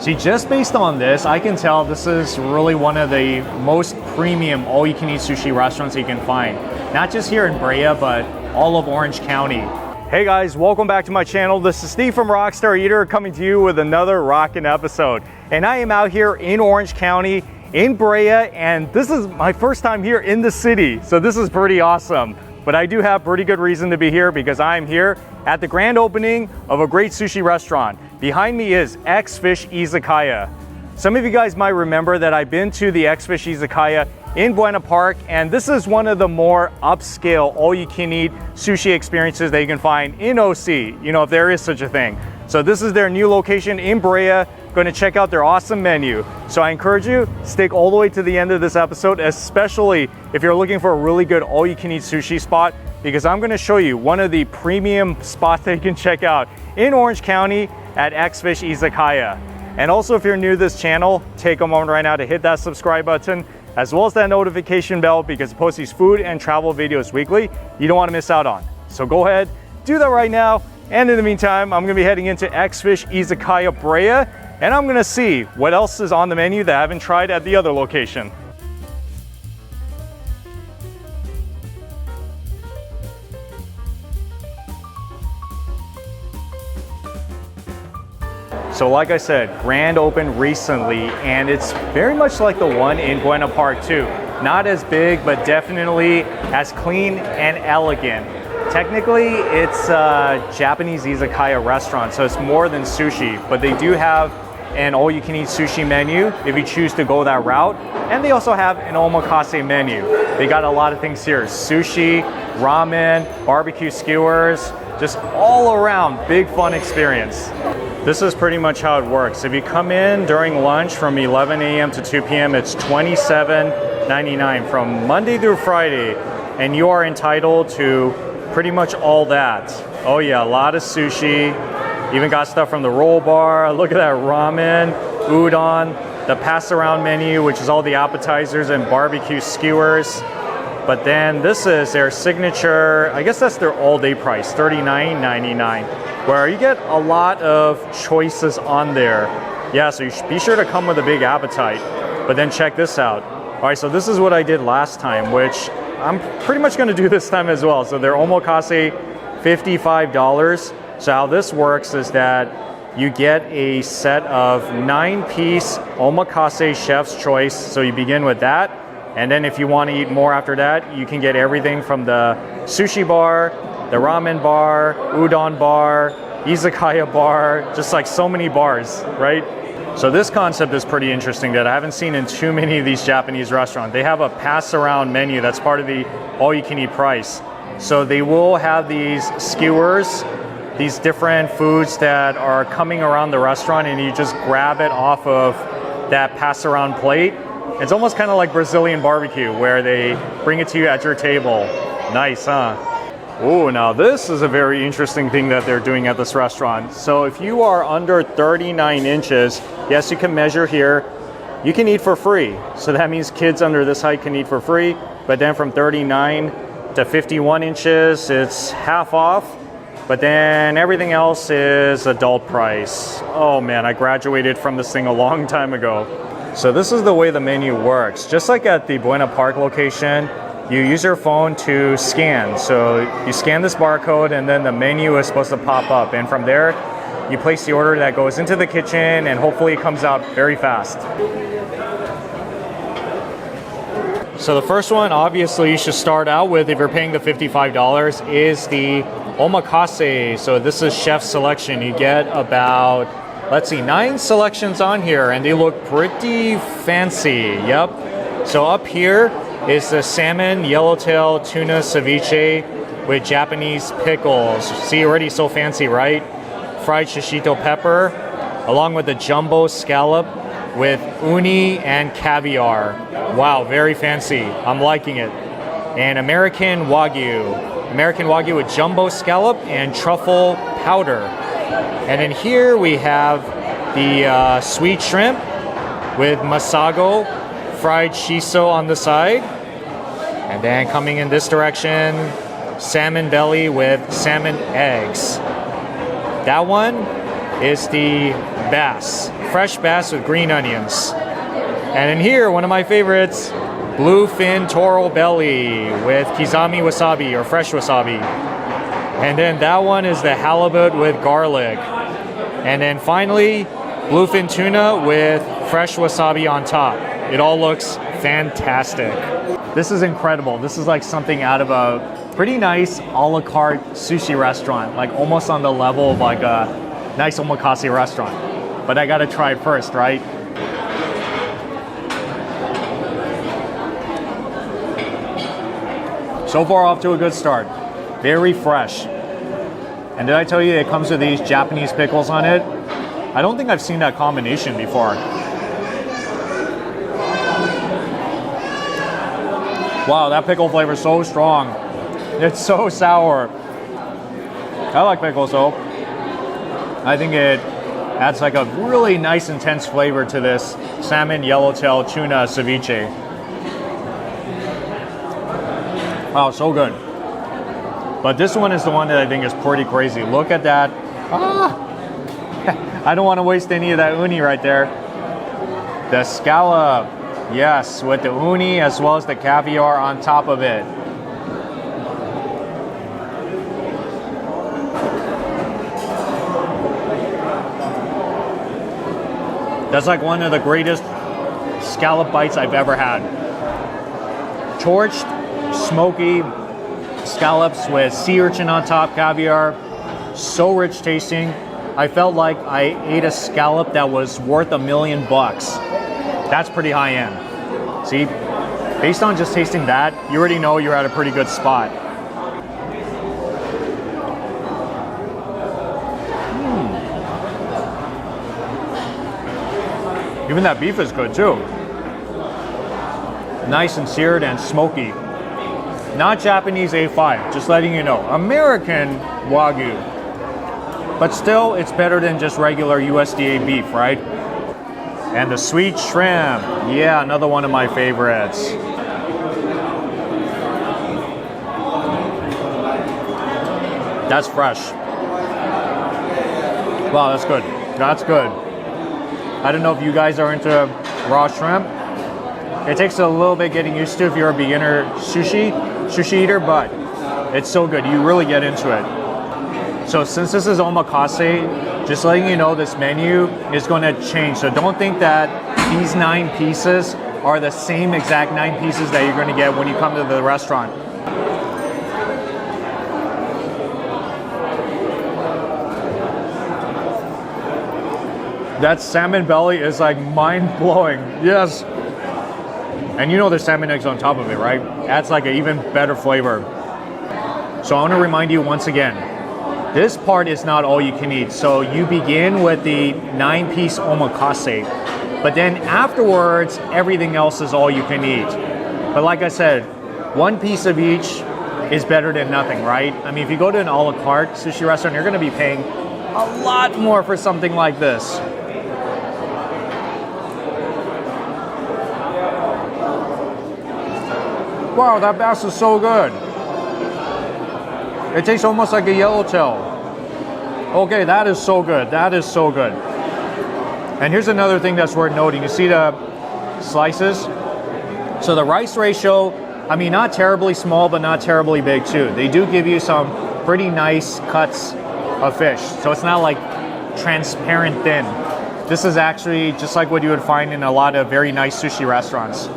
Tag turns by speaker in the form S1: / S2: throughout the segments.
S1: See, just based on this, I can tell this is really one of the most premium all-you-can-eat sushi restaurants you can find. Not just here in Brea, but all of Orange County. Hey guys, welcome back to my channel. This is Steve from Rockstar Eater coming to you with another rockin' episode. And I am out here in Orange County, in Brea, and this is my first time here in the city. So this is pretty awesome. But I do have pretty good reason to be here because I'm here at the grand opening of a great sushi restaurant. Behind me is X-Fish Izakaya. Some of you guys might remember that I've been to the X-Fish Izakaya in Buena Park, and this is one of the more upscale all-you-can-eat sushi experiences that you can find in OC, you know, if there is such a thing. So this is their new location in Brea. Going to check out their awesome menu. So I encourage you, stick all the way to the end of this episode, especially if you're looking for a really good all-you-can-eat sushi spot, because I'm going to show you one of the premium spots that you can check out in Orange County at X-Fish Izakaya. And also, if you're new to this channel, take a moment right now to hit that subscribe button, as well as that notification bell, because I post these food and travel videos weekly you don't want to miss out on. So go ahead, do that right now. And in the meantime, I'm going to be heading into X-Fish Izakaya Brea, and I'm going to see what else is on the menu that I haven't tried at the other location. So like I said, grand opened recently, and it's very much like the one in Buena Park too. Not as big, but definitely as clean and elegant. Technically, it's a Japanese Izakaya restaurant, so it's more than sushi, but they do have an all-you-can-eat sushi menu if you choose to go that route. And they also have an omakase menu. They got a lot of things here: sushi, ramen, barbecue skewers, just all around big fun experience. This is pretty much how it works. If you come in during lunch from 11 a.m. to 2 p.m., it's $27.99 from Monday through Friday, and you are entitled to pretty much all that. Oh yeah, a lot of sushi. Even got stuff from the roll bar. Look at that ramen, udon, the pass around menu, which is all the appetizers and barbecue skewers. But then this is their signature, I guess that's their all-day price, $39.99, where you get a lot of choices on there. Yeah, so you should be sure to come with a big appetite. But then check this out. All right, so this is what I did last time, which I'm pretty much going to do this time as well. So their omakase, $55. So how this works is that you get a set of 9-piece omakase chef's choice. So you begin with that. And then if you want to eat more after that, you can get everything from the sushi bar, the ramen bar, udon bar, izakaya bar, just like so many bars, right? So this concept is pretty interesting that I haven't seen in too many of these Japanese restaurants. They have a pass-around menu that's part of the all-you-can-eat price. So they will have these skewers, these different foods that are coming around the restaurant, and you just grab it off of that pass-around plate. It's almost kind of like Brazilian barbecue, where they bring it to you at your table. Nice, huh? Oh, now this is a very interesting thing that they're doing at this restaurant. So if you are under 39 inches, yes, you can measure here, you can eat for free. So that means kids under this height can eat for free. But then from 39 to 51 inches, it's half off. But then everything else is adult price. Oh man, I graduated from this thing a long time ago. So this is the way the menu works. Just like at the Buena Park location, you use your phone to scan. So you scan this barcode, and then the menu is supposed to pop up. And from there, you place the order that goes into the kitchen, and hopefully it comes out very fast. So the first one, obviously, you should start out with, if you're paying the $55, is the omakase. So this is chef's selection. You get about, let's see, 9 selections on here, and they look pretty fancy. Yep. So up here is the salmon yellowtail tuna ceviche with Japanese pickles. See, already so fancy, right? Fried shishito pepper, along with the jumbo scallop with uni and caviar. Wow, very fancy. I'm liking it. And American Wagyu with jumbo scallop and truffle powder. And then here we have the sweet shrimp with masago, fried shiso on the side. And then coming in this direction, salmon belly with salmon eggs. That one is the bass, fresh bass with green onions. And in here, one of my favorites, bluefin toro belly with kizami wasabi or fresh wasabi. And then that one is the halibut with garlic. And then finally, bluefin tuna with fresh wasabi on top. It all looks fantastic. This is incredible. This is like something out of a pretty nice a la carte sushi restaurant, like almost on the level of like a nice omakase restaurant. But I gotta try it first, right? So far off to a good start. Very fresh. And did I tell you it comes with these Japanese pickles on it? I don't think I've seen that combination before. Wow, that pickle flavor is so strong. It's so sour. I like pickles though. I think it adds like a really nice intense flavor to this salmon yellowtail tuna ceviche. Wow, so good. But this one is the one that I think is pretty crazy. Look at that. Ah! I don't want to waste any of that uni right there. The scallop. Yes, with the uni as well as the caviar on top of it. That's like one of the greatest scallop bites I've ever had. Torched, smoky scallops with sea urchin on top, caviar. So rich tasting. I felt like I ate a scallop that was worth $1 million. That's pretty high end. See, based on just tasting that, you already know you're at a pretty good spot. Even that beef is good too. Nice and seared and smoky. Not Japanese A5, just letting you know. American Wagyu. But still, it's better than just regular USDA beef, right? And the sweet shrimp. Yeah, another one of my favorites. That's fresh. Wow, that's good. That's good. I don't know if you guys are into raw shrimp. It takes a little bit getting used to if you're a beginner sushi eater, but it's so good. You really get into it. So since this is omakase, just letting you know this menu is going to change. So don't think that these 9 pieces are the same exact 9 pieces that you're going to get when you come to the restaurant. That salmon belly is like mind-blowing. Yes. And you know there's salmon eggs on top of it, right? Adds like an even better flavor. So I want to remind you once again, this part is not all you can eat. So you begin with the 9-piece omakase, but then afterwards, everything else is all you can eat. But like I said, 1 piece of each is better than nothing, right? I mean, if you go to an a la carte sushi restaurant, you're gonna be paying a lot more for something like this. Wow, that bass is so good. It tastes almost like a yellowtail. Okay, that is so good. That is so good. And here's another thing that's worth noting. You see the slices? So the rice ratio, I mean, not terribly small, but not terribly big too. They do give you some pretty nice cuts of fish. So it's not like transparent thin. This is actually just like what you would find in a lot of very nice sushi restaurants.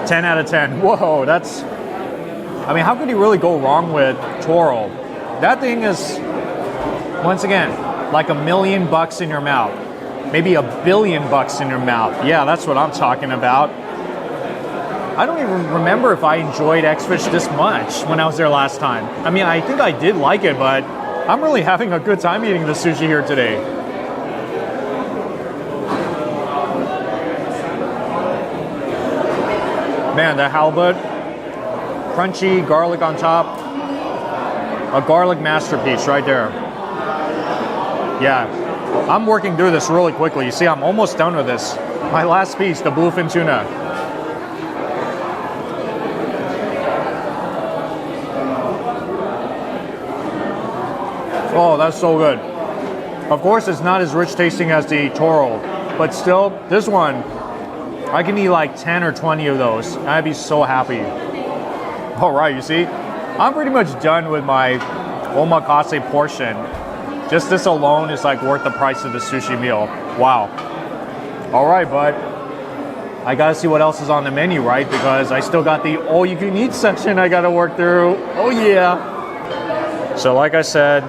S1: Ten out of 10. Whoa, that's... I mean, how could you really go wrong with toro? That thing is, once again, like $1 million in your mouth. Maybe $1 billion in your mouth. Yeah, that's what I'm talking about. I don't even remember if I enjoyed X-Fish this much when I was there last time. I mean, I think I did like it, but I'm really having a good time eating the sushi here today. Man, that halibut, crunchy, garlic on top. A garlic masterpiece right there. Yeah, I'm working through this really quickly. You see, I'm almost done with this. My last piece, the bluefin tuna. Oh, that's so good. Of course, it's not as rich tasting as the Toro, but still, this one, I can eat like 10 or 20 of those. I'd be so happy. All right, you see, I'm pretty much done with my omakase portion. Just this alone is like worth the price of the sushi meal. Wow. All right, bud. I gotta see what else is on the menu, right? Because I still got the all-you-can-eat section I gotta work through. Oh yeah. So like I said,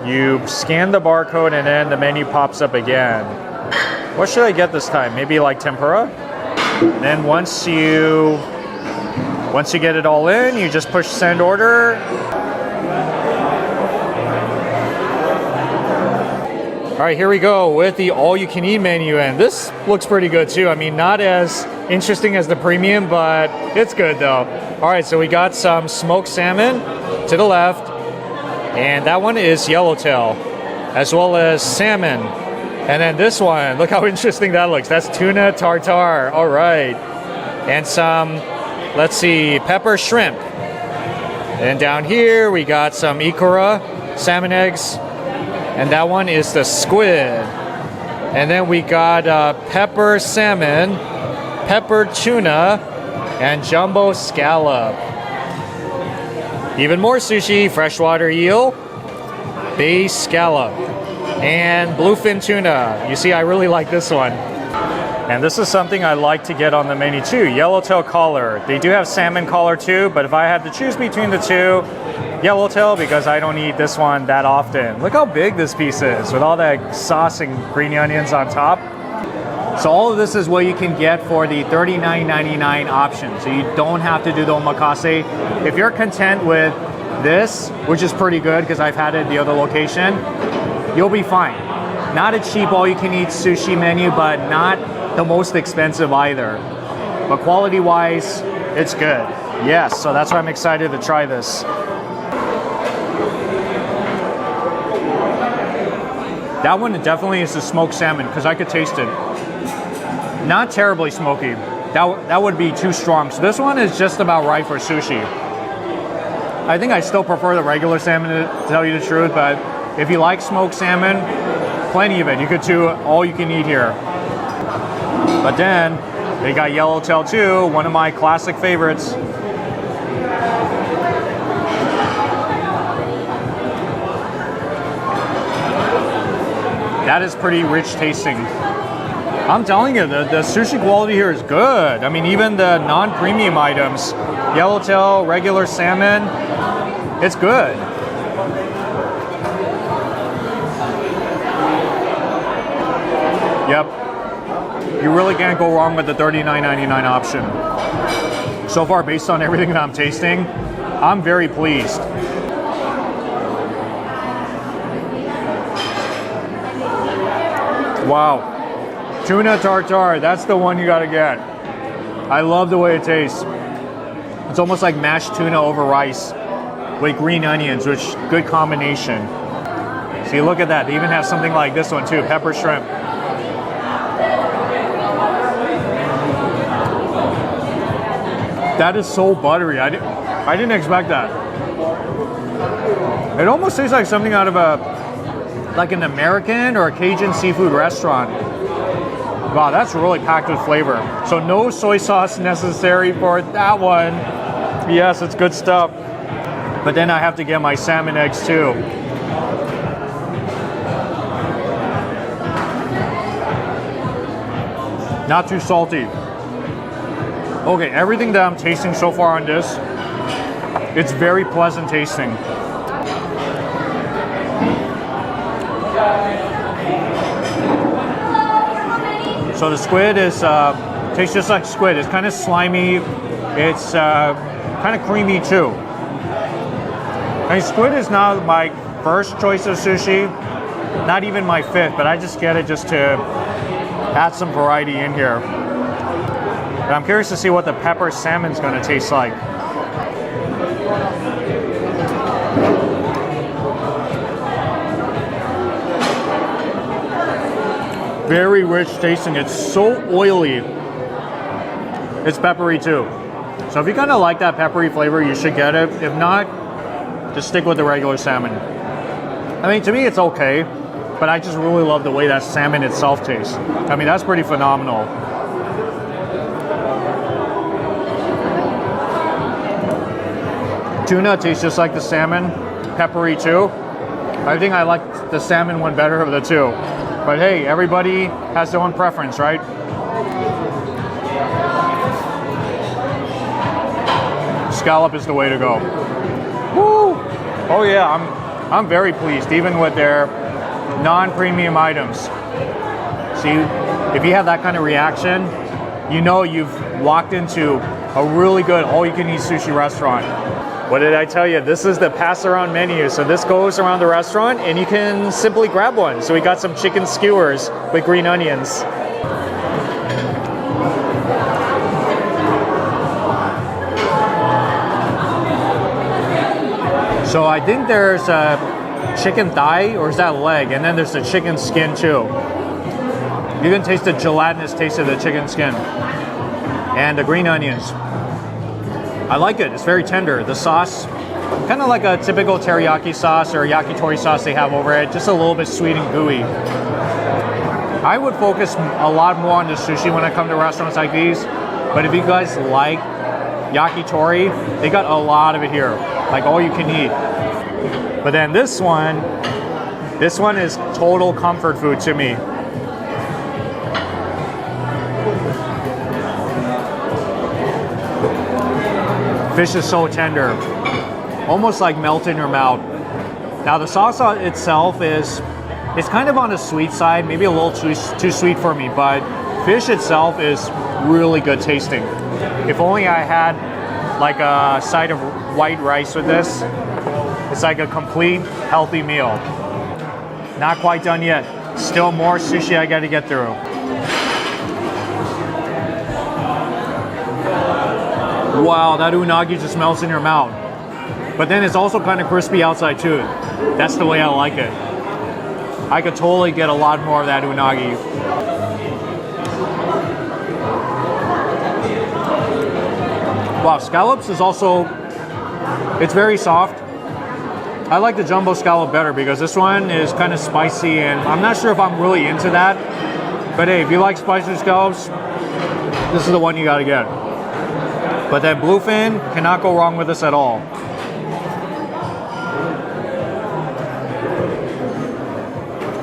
S1: you scan the barcode and then the menu pops up again. What should I get this time? Maybe like tempura? Then once you get it all in, you just push send order. All right, here we go with the all-you-can-eat menu, and this looks pretty good too. I mean, not as interesting as the premium, but it's good though. All right, so we got some smoked salmon to the left, and that one is yellowtail, as well as salmon. And then this one, look how interesting that looks. That's tuna tartare. All right, and some, let's see, pepper shrimp. And down here we got some ikura, salmon eggs. And that one is the squid. And then we got pepper salmon, pepper tuna, and jumbo scallop. Even more sushi, freshwater eel, bay scallop, and bluefin tuna. You see, I really like this one. And this is something I like to get on the menu too, yellowtail collar. They do have salmon collar too, but if I had to choose between the two, yellowtail, because I don't eat this one that often. Look how big this piece is with all that sauce and green onions on top. So all of this is what you can get for the $39.99 option. So you don't have to do the omakase. If you're content with this, which is pretty good because I've had it at the other location, you'll be fine. Not a cheap all-you-can-eat sushi menu, but not the most expensive either. But quality-wise, it's good. Yes, so that's why I'm excited to try this. That one definitely is the smoked salmon because I could taste it. Not terribly smoky. That would be too strong. So this one is just about right for sushi. I think I still prefer the regular salmon to tell you the truth, but if you like smoked salmon, plenty of it. You could do all you can eat here. But then they got yellowtail too, one of my classic favorites. That is pretty rich tasting. I'm telling you, the sushi quality here is good. I mean, even the non-premium items, yellowtail, regular salmon, it's good. Yep. You really can't go wrong with the $39.99 option. So far, based on everything that I'm tasting, I'm very pleased. Wow. Tuna tartare, that's the one you gotta get. I love the way it tastes. It's almost like mashed tuna over rice with green onions, which good combination. See, look at that. They even have something like this one too, pepper shrimp. That is so buttery. I didn't expect that. It almost tastes like something out of like an American or a Cajun seafood restaurant. Wow, that's really packed with flavor. So no soy sauce necessary for that one. Yes, it's good stuff. But then I have to get my salmon eggs too. Not too salty. Okay, everything that I'm tasting so far on this, it's very pleasant tasting. So the squid is tastes just like squid. It's kind of slimy. It's kind of creamy too. I mean, squid is not my first choice of sushi, not even my fifth, but I just get it just to add some variety in here. But I'm curious to see what the pepper salmon's going to taste like. Very rich tasting. It's so oily. It's peppery too. So if you kind of like that peppery flavor, you should get it. If not, just stick with the regular salmon. I mean, to me it's okay, but I just really love the way that salmon itself tastes. I mean, that's pretty phenomenal. Tuna tastes just like the salmon, peppery too. I think I like the salmon one better of the two. But hey, everybody has their own preference, right? Scallop is the way to go. Woo! Oh yeah, I'm very pleased, even with their non-premium items. See, if you have that kind of reaction, you know you've walked into a really good all-you-can-eat sushi restaurant. What did I tell you? This is the pass-around menu. So this goes around the restaurant and you can simply grab one. So we got some chicken skewers with green onions. So I think there's a chicken thigh, or is that leg? And then there's the chicken skin too. You can taste the gelatinous taste of the chicken skin and the green onions. I like it. It's very tender. The sauce, kind of like a typical teriyaki sauce or yakitori sauce they have over it, just a little bit sweet and gooey. I would focus a lot more on the sushi when I come to restaurants like these, but if you guys like yakitori, they got a lot of it here, like all you can eat. But then this one is total comfort food to me. Fish is so tender, almost like melt in your mouth. Now the sauce itself it's kind of on the sweet side, maybe a little too sweet for me, but fish itself is really good tasting. If only I had like a side of white rice with this, it's like a complete healthy meal. Not quite done yet. Still more sushi I gotta get through. Wow, that unagi just melts in your mouth. But then it's also kind of crispy outside too. That's the way I like it. I could totally get a lot more of that unagi. Wow, scallops is also, it's very soft. I like the jumbo scallop better because this one is kind of spicy and I'm not sure if I'm really into that. But hey, if you like spicy scallops, this is the one you gotta get. But that bluefin, cannot go wrong with this at all.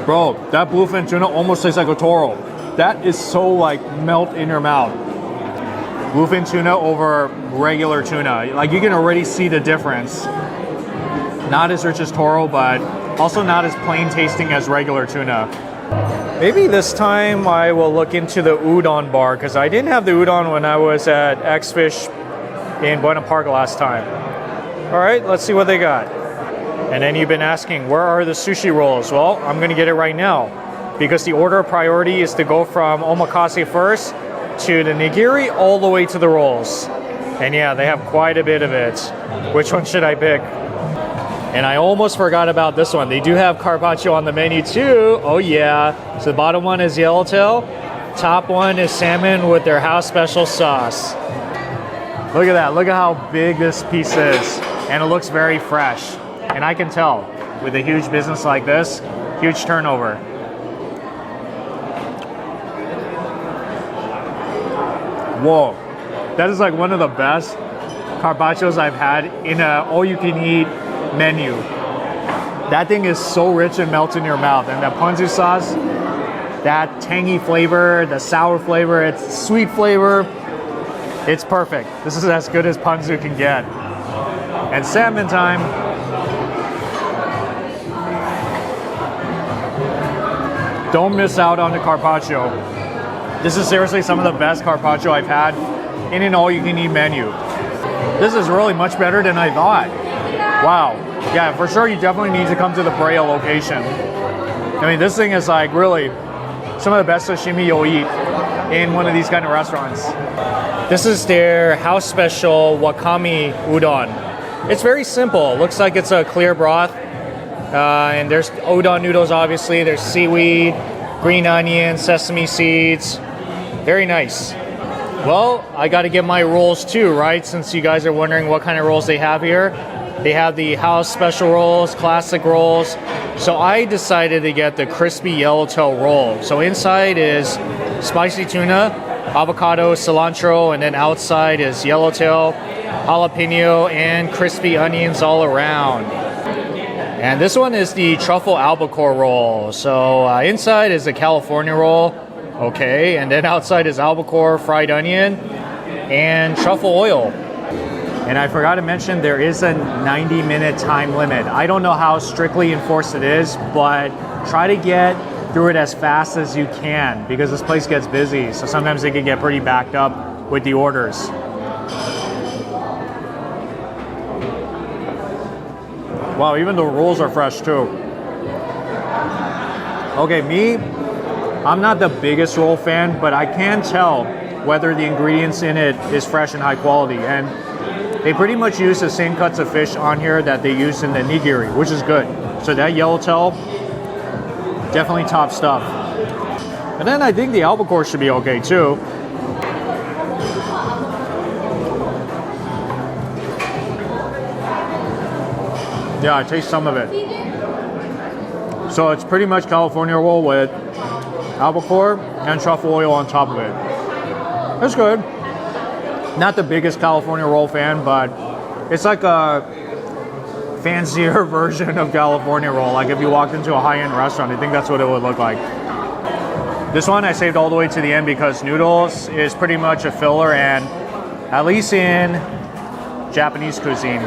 S1: Bro, that bluefin tuna almost tastes like a toro. That is so like melt in your mouth. Bluefin tuna over regular tuna. Like you can already see the difference. Not as rich as toro, but also not as plain tasting as regular tuna. Maybe this time I will look into the udon bar because I didn't have the udon when I was at X-Fish in Buena Park last time. All right, let's see what they got. And then you've been asking, where are the sushi rolls? Well, I'm gonna get it right now because the order of priority is to go from omakase first to the nigiri all the way to the rolls. And yeah, they have quite a bit of it. Which one should I pick? And I almost forgot about this one. They do have carpaccio on the menu too. Oh yeah. So the bottom one is yellowtail. Top one is salmon with their house special sauce. Look at that. Look at how big this piece is. And it looks very fresh. And I can tell with a huge business like this, huge turnover. Whoa. That is like one of the best carpaccios I've had in a all-you-can-eat menu. That thing is so rich and melts in your mouth, and that ponzu sauce, that tangy flavor, the sour flavor, it's sweet flavor, it's perfect. This is as good as ponzu can get. And salmon time. Don't miss out on the carpaccio. This is seriously some of the best carpaccio I've had in an all-you-can-eat menu. This is really much better than I thought. Wow. Yeah, for sure you definitely need to come to the Brea location. I mean, this thing is like really some of the best sashimi you'll eat in one of these kind of restaurants. This is their house special wakame udon. It's very simple. It looks like it's a clear broth. And there's udon noodles, obviously. There's seaweed, green onion, sesame seeds. Very nice. Well, I got to get my rolls too, right? Since you guys are wondering what kind of rolls they have here. They have the house special rolls, classic rolls, So I decided to get the crispy yellowtail roll. So inside is spicy tuna, avocado, cilantro, and then outside is yellowtail, jalapeno, and crispy onions all around. And this one is the truffle albacore roll. So inside is a California roll, okay, and then outside is albacore, fried onion, and truffle oil. And I forgot to mention there is a 90-minute time limit. I don't know how strictly enforced it is, but try to get through it as fast as you can because this place gets busy. So sometimes it can get pretty backed up with the orders. Wow, even the rolls are fresh too. Okay, me, I'm not the biggest roll fan, but I can tell whether the ingredients in it is fresh and high quality. And they pretty much use the same cuts of fish on here that they use in the nigiri, which is good. So that yellowtail, definitely top stuff. And then I think the albacore should be okay too. Yeah, I taste some of it. So it's pretty much California roll with albacore and truffle oil on top of it. It's good. Not the biggest California roll fan, but it's like a fancier version of California roll. Like if you walked into a high-end restaurant, I think that's what it would look like. This one I saved all the way to the end because noodles is pretty much a filler, and at least in Japanese cuisine,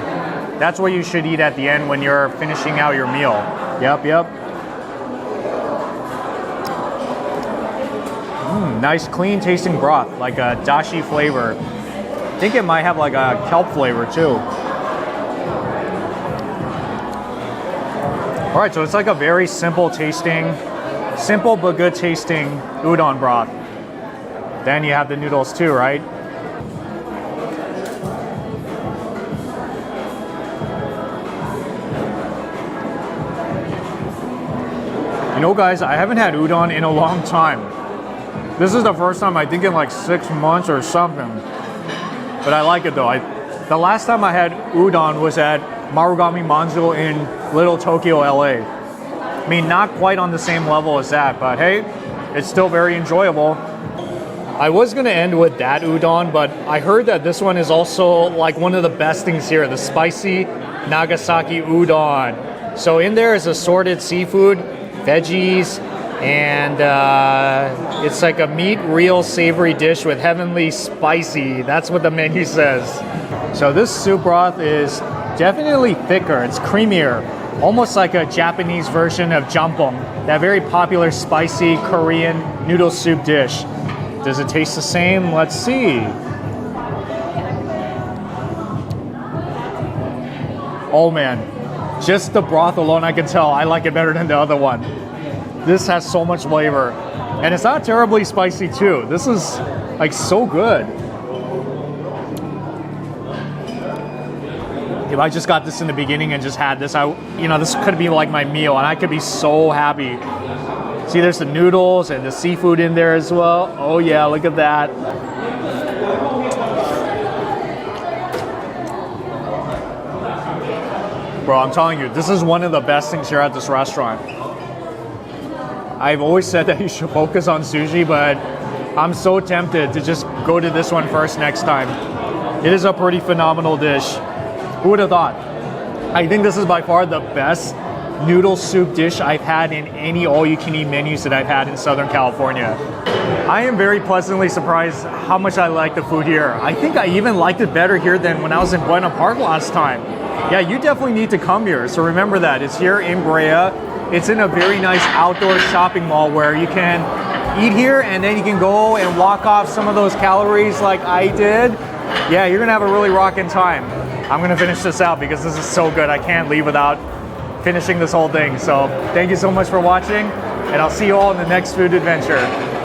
S1: that's what you should eat at the end when you're finishing out your meal. Yep. Nice clean tasting broth, like a dashi flavor. I think it might have like a kelp flavor too. All right, so it's like a very simple but good tasting udon broth. Then you have the noodles too, right? You know, guys, I haven't had udon in a long time. This is the first time I think in like 6 months or something. But I like it though. The last time I had udon was at Marugami Manzo in Little Tokyo, LA. I mean, not quite on the same level as that, but hey, it's still very enjoyable. I was gonna end with that udon, but I heard that this one is also like one of the best things here, the spicy Nagasaki udon. So in there is assorted seafood, veggies, and it's like a meat real savory dish with heavenly spicy. That's what the menu says. So this soup broth is definitely thicker. It's creamier, almost like a Japanese version of jampong, that very popular spicy Korean noodle soup dish. Does it taste the same? Let's see. Oh man, just the broth alone, I can tell I like it better than the other one. This has so much flavor, and it's not terribly spicy too. This is like so good. If I just got this in the beginning and just had this, this could be like my meal, and I could be so happy. See, there's the noodles and the seafood in there as well. Oh yeah, look at that. Bro, I'm telling you, this is one of the best things here at this restaurant. I've always said that you should focus on sushi, but I'm so tempted to just go to this one first next time. It is a pretty phenomenal dish. Who would have thought? I think this is by far the best noodle soup dish I've had in any all-you-can-eat menus that I've had in Southern California. I am very pleasantly surprised how much I like the food here. I think I even liked it better here than when I was in Buena Park last time. Yeah, you definitely need to come here, so remember that. It's here in Brea. It's in a very nice outdoor shopping mall where you can eat here and then you can go and walk off some of those calories like I did. Yeah, you're gonna have a really rockin' time. I'm gonna finish this out because this is so good. I can't leave without finishing this whole thing. So thank you so much for watching, and I'll see you all in the next food adventure.